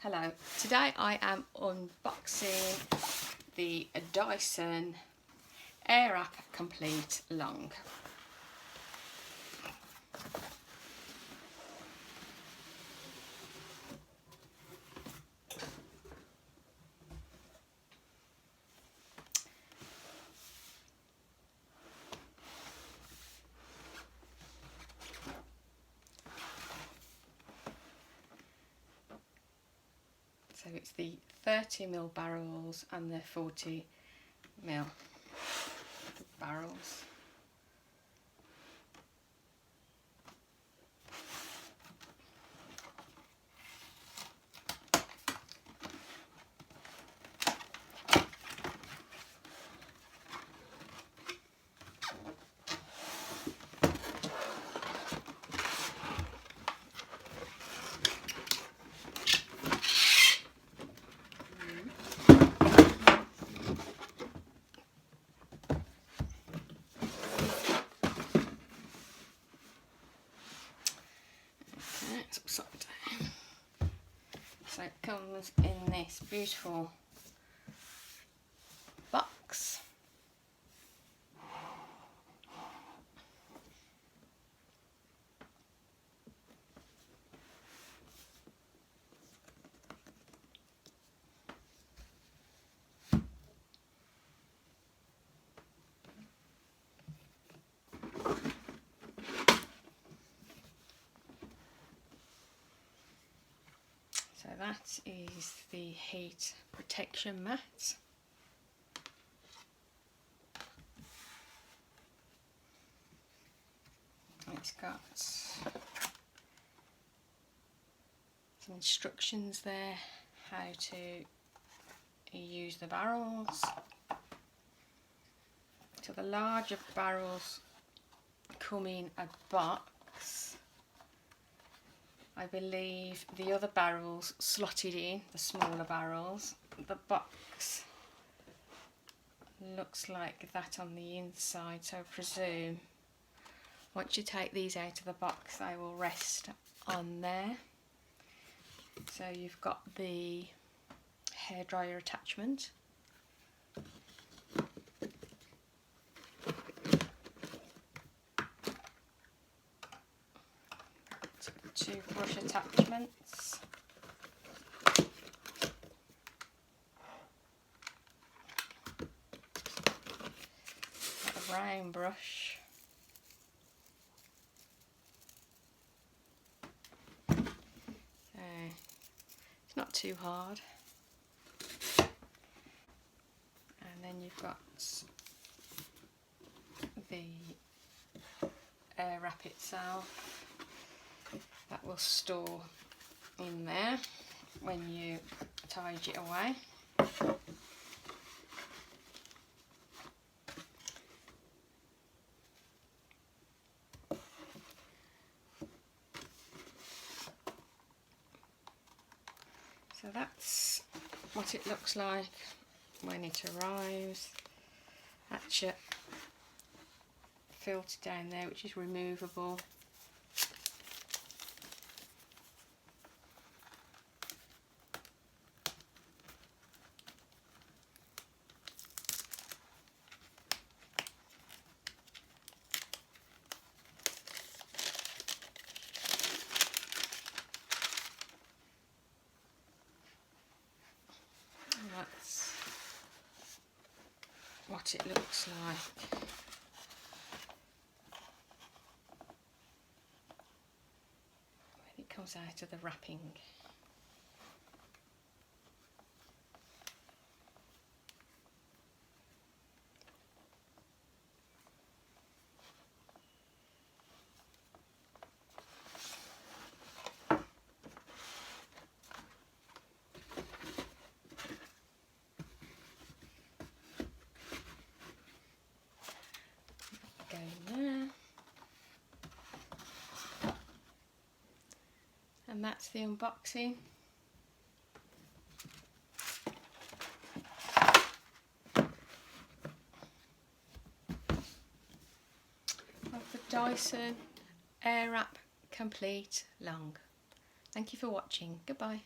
Hello, today I am unboxing the Dyson Airwrap Complete Long. So it's the 30mm barrels and the 40mm barrels. It's upside down. So it comes in this beautiful box. So that is the heat protection mat. It's got some instructions there how to use the barrels. So the larger barrels come in a box. I believe the other barrels slotted in, the smaller barrels. The box looks like that on the inside, so I presume once you take these out of the box they will rest on there. So you've got the hairdryer attachment, two brush attachments, a round brush, it's not too hard, and then you've got the Airwrap itself that will store in there when you tidy it away. So that's what it looks like when it arrives. That's your filter down there, which is removable. And that's what it looks like. When it comes out of the wrapping. There, and that's the unboxing of the Dyson Airwrap Complete Long. Thank you for watching. Goodbye.